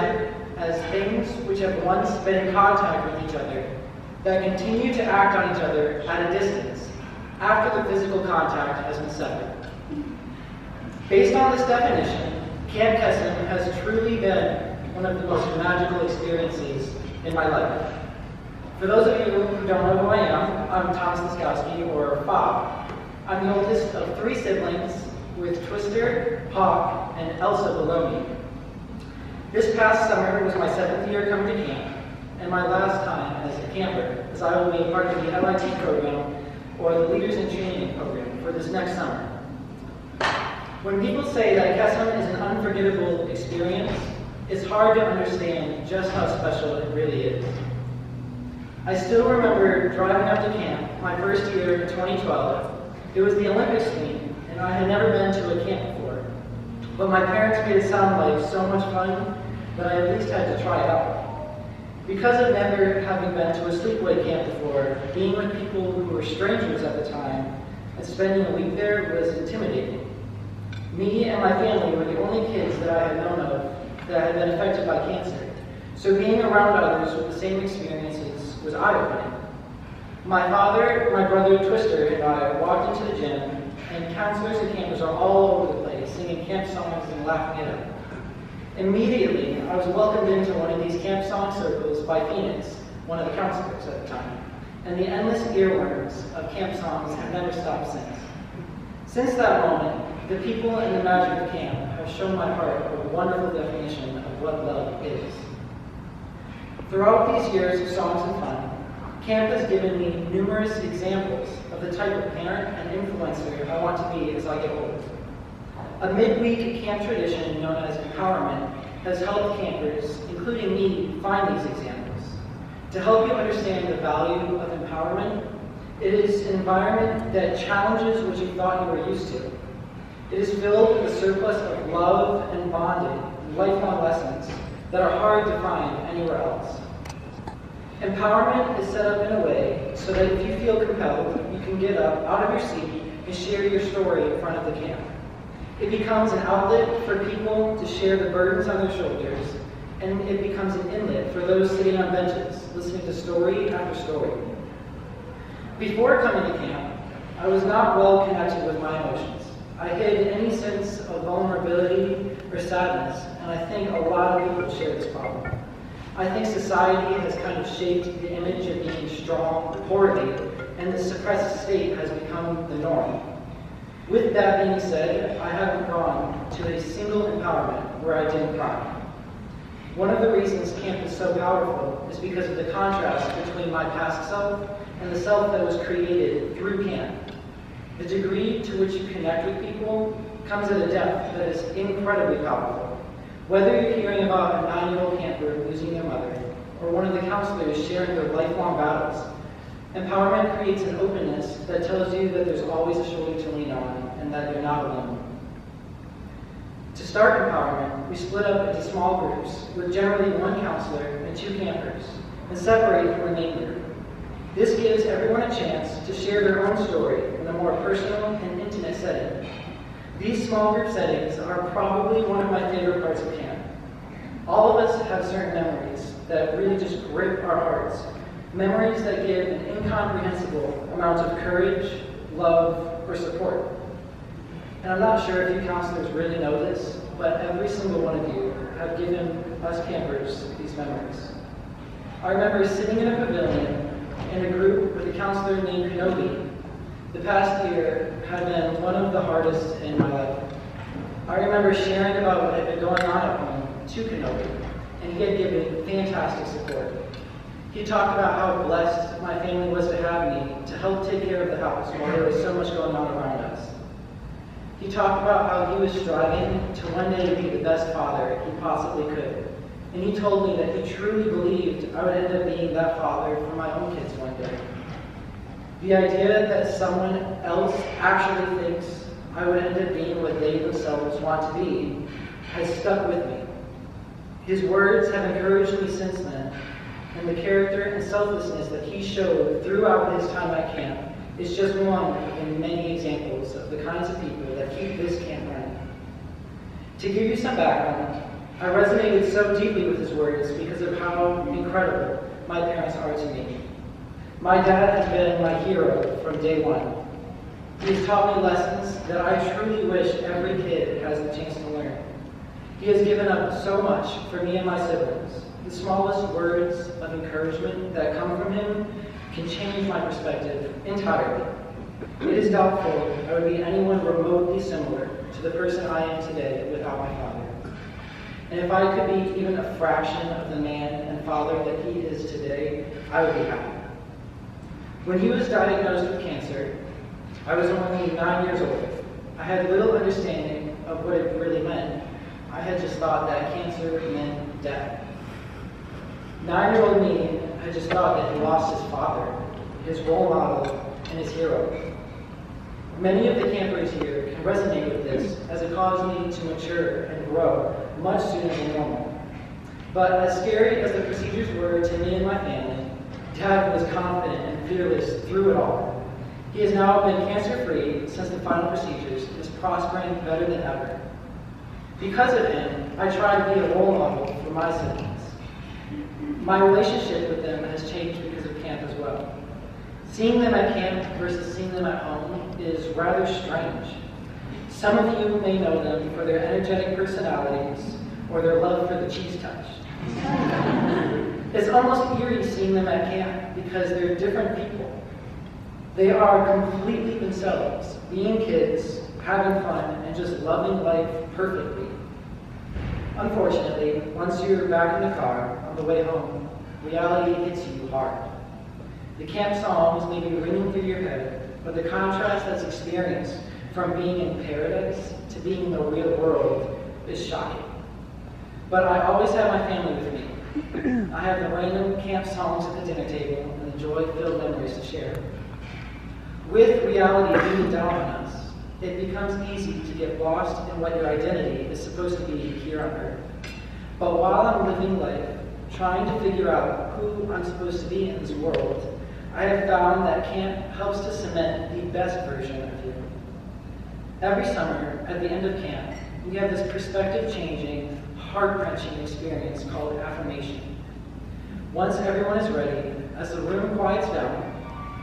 imagine as things which have once been in contact with each other that continue to act on each other at a distance after the physical contact has been severed. Based on this definition, Camp Kesem has truly been one of the most magical experiences in my life. For those of you who don't know who I am, I'm Thomas Laskowski, or Bob. I'm the oldest of 3 siblings, with Twister, Hawk, and Elsa below me. This past summer was my 7th year coming to camp, and my last time as a camper, as I will be a part of the LIT program, or the Leaders in Training program, for this next summer. When people say that Kesem is an unforgettable experience, it's hard to understand just how special it really is. I still remember driving up to camp my first year in 2012. It was the Olympics theme, and I had never been to a camp before. But my parents made it sound like so much fun that I at least had to try it out. Because of never having been to a sleepaway camp before, being with people who were strangers at the time and spending a week there was intimidating. Me and my family were the only kids that I had known of that had been affected by cancer, so being around others with the same experiences was eye-opening. My father, my brother Twister, and I walked into the gym, and counselors and campers are all over the place, singing camp songs and laughing it up. Immediately, I was welcomed into one of these camp song circles by Phoenix, one of the counselors at the time, and the endless earworms of camp songs have never stopped since. Since that moment, the people and the magic of camp have shown my heart a wonderful definition of what love is. Throughout these years of songs and fun, camp has given me numerous examples of the type of parent and influencer I want to be as I get older. A midweek camp tradition known as empowerment has helped campers, including me, find these examples. To help you understand the value of empowerment, it is an environment that challenges what you thought you were used to. It is filled with a surplus of love and bonding and lifelong lessons that are hard to find anywhere else. Empowerment is set up in a way so that if you feel compelled, you can get up out of your seat and share your story in front of the camp. It becomes an outlet for people to share the burdens on their shoulders, and it becomes an inlet for those sitting on benches, listening to story after story. Before coming to camp, I was not well connected with my emotions. I hid any sense of vulnerability or sadness, and I think a lot of people share this problem. I think society has kind of shaped the image of being strong poorly, and the suppressed state has become the norm. With that being said, I haven't gone to a single empowerment where I didn't cry. One of the reasons camp is so powerful is because of the contrast between my past self and the self that was created through camp. The degree to which you connect with people comes at a depth that is incredibly powerful. Whether you're hearing about a 9-year-old camper losing their mother, or one of the counselors sharing their lifelong battles, empowerment creates an openness that tells you that there's always a shoulder to lean on and that you're not alone. To start empowerment, we split up into small groups with generally 1 counselor and 2 campers, and separate from the main group. This gives everyone a chance to share their own story in a more personal and intimate setting. These small group settings are probably one of my favorite parts of camp. All of us have certain memories that really just grip our hearts, memories that give an incomprehensible amount of courage, love, or support. And I'm not sure if you counselors really know this, but every single one of you have given us campers these memories. I remember sitting in a pavilion in a group with a counselor named Kenobi. The past year had been one of the hardest in my life. I remember sharing about what had been going on at home to Kenobi, and he had given fantastic support. He talked about how blessed my family was to have me to help take care of the house while there was so much going on around us. He talked about how he was striving to one day be the best father he possibly could. And he told me that he truly believed I would end up being that father for my own kids one day. The idea that someone else actually thinks I would end up being what they themselves want to be has stuck with me. His words have encouraged me since then, and the character and selflessness that he showed throughout his time at camp is just one of many examples of the kinds of people that keep this camp running. To give you some background, I resonated so deeply with his words because of how incredible my parents are to me. My dad has been my hero from day one. He has taught me lessons that I truly wish every kid has the chance to learn. He has given up so much for me and my siblings. The smallest words of encouragement that come from him can change my perspective entirely. It is doubtful I would be anyone remotely similar to the person I am today without my father. And if I could be even a fraction of the man and father that he is today, I would be happy. When he was diagnosed with cancer, I was only 9 years old. I had little understanding of what it really meant. I had just thought that cancer meant death. 9-year-old me had just thought that he lost his father, his role model, and his hero. Many of the campers here can resonate with this, as it caused me to mature and grow much sooner than normal. But as scary as the procedures were to me and my family, Dad was confident and fearless through it all. He has now been cancer-free since the final procedures and is prospering better than ever. Because of him, I try to be a role model for my siblings. My relationship with them has changed because of camp as well. Seeing them at camp versus seeing them at home is rather strange. Some of you may know them for their energetic personalities or their love for the cheese touch. It's almost eerie seeing them at camp because they're different people. They are completely themselves, being kids, having fun, and just loving life perfectly. Unfortunately, once you're back in the car on the way home, reality hits you hard. The camp songs may be ringing through your head, but the contrast that's experienced from being in paradise to being in the real world is shocking. But I always have my family with me. I have the random camp songs at the dinner table and the joy-filled memories to share. With reality beating down on us, it becomes easy to get lost in what your identity is supposed to be here on earth. But while I'm living life, trying to figure out who I'm supposed to be in this world, I have found that camp helps to cement the best version of you. Every summer, at the end of camp, we have this perspective-changing, heart-wrenching experience called affirmation. Once everyone is ready, as the room quiets down,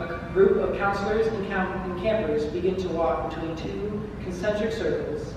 a group of counselors and campers begin to walk between two concentric circles,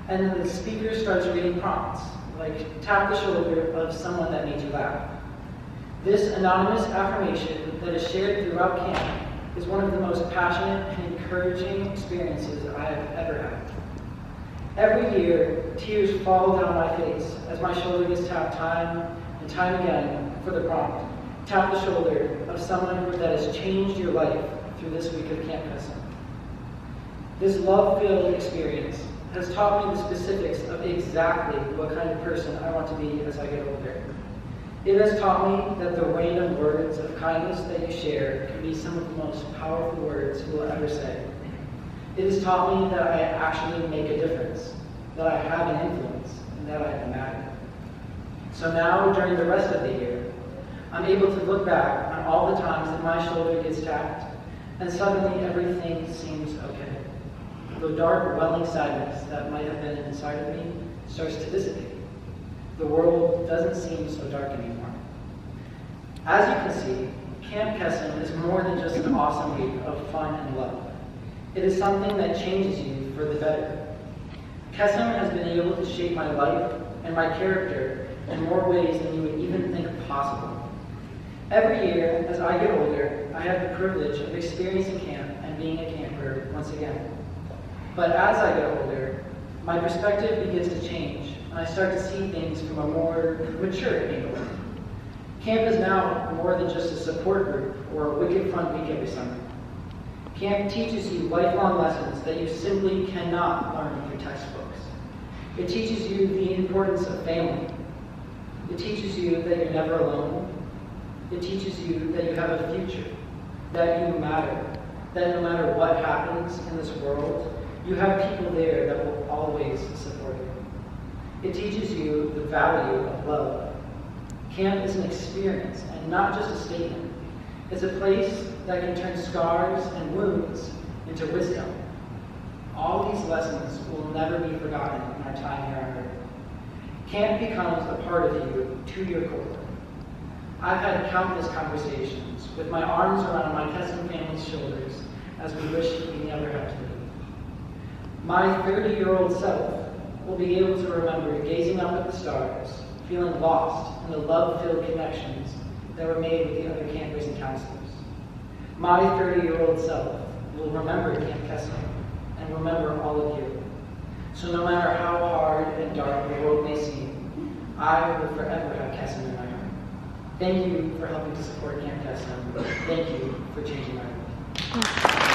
and then the speaker starts reading prompts, like tap the shoulder of someone that made you laugh. This anonymous affirmation that is shared throughout camp is one of the most passionate and encouraging experiences I have ever had. Every year, tears fall down my face as my shoulder gets tapped time and time again for the prompt. Tap the shoulder of someone that has changed your life through this week of Camp Kesem. This love-filled experience has taught me the specifics of exactly what kind of person I want to be as I get older. It has taught me that the random words of kindness that you share can be some of the most powerful words you will ever say. It has taught me that I actually make a difference, that I have an influence, and that I matter. So now, during the rest of the year, I'm able to look back on all the times that my shoulder gets tapped, and suddenly everything seems okay. The dark, welling sadness that might have been inside of me starts to dissipate. The world doesn't seem so dark anymore. As you can see, Camp Kesem is more than just an awesome week of fun and love. It is something that changes you for the better. Kesem has been able to shape my life and my character in more ways than you would even think possible. Every year, as I get older, I have the privilege of experiencing camp and being a camper once again. But as I get older, my perspective begins to change, and I start to see things from a more mature angle. Camp is now more than just a support group or a wicked fun week every summer. Camp teaches you lifelong lessons that you simply cannot learn through textbooks. It teaches you the importance of family. It teaches you that you're never alone. It teaches you that you have a future, that you matter, that no matter what happens in this world, you have people there that will always support you. It teaches you the value of love. Camp is an experience and not just a statement. It's a place that can turn scars and wounds into wisdom. All these lessons will never be forgotten in our time here on earth. Camp becomes a part of you to your core. I've had countless conversations with my arms around my Kesem family's shoulders as we wish we never had to leave. My 30-year-old self will be able to remember gazing up at the stars, feeling lost in the love-filled connections that were made with the other campers and counselors. My 30-year-old self will remember Camp Kesem and remember all of you. So no matter how hard and dark the world may seem, I will forever have Kesem in my heart. Thank you for helping to support Camp Kesem. Thank you for changing my life.